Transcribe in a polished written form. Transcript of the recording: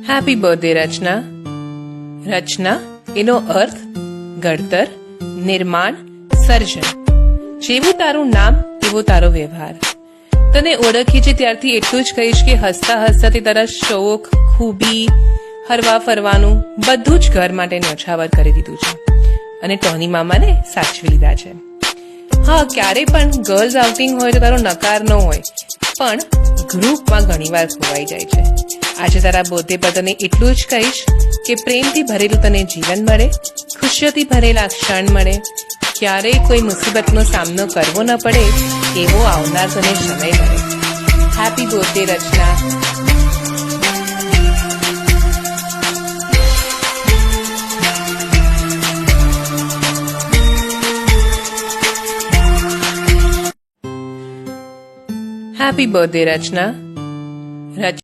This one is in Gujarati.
હેપી બર્થડે રચના. રચના એનો અર્થ ઘડતર, નિર્માણ, સર્જન. જેવું તારું નામ એવો તારો વ્યવહાર. તને ઓળખી છે ત્યારથી એટલું જ કહીશ કે હસતા હસતા તે તારા શોખ, ખૂબી, હરવા ફરવાનું બધું જ ઘર માટે ન્યોછાવર કરી દીધું છે અને ટોની મામાને સાચવી લીધા છે. હા, ક્યારે પણ ગર્લ્સ આઉટિંગ હોય તો તારો નકાર ન હોય, પણ ગ્રુપમાં ઘણીવાર ખોવાઈ જાય છે. આજે તારા બર્થડે પર તને એટલું જ કહીશ કે પ્રેમથી ભરેલું તને જીવન મળે, ખુશીઓથી ભરેલા ક્ષણ મળે, ક્યારેય કોઈ મુસીબતનો સામનો કરવો ન પડે એવો આવનાર તને સમય મળે. હેપી બર્થડે રચના. હેપી બર્થડે રચના.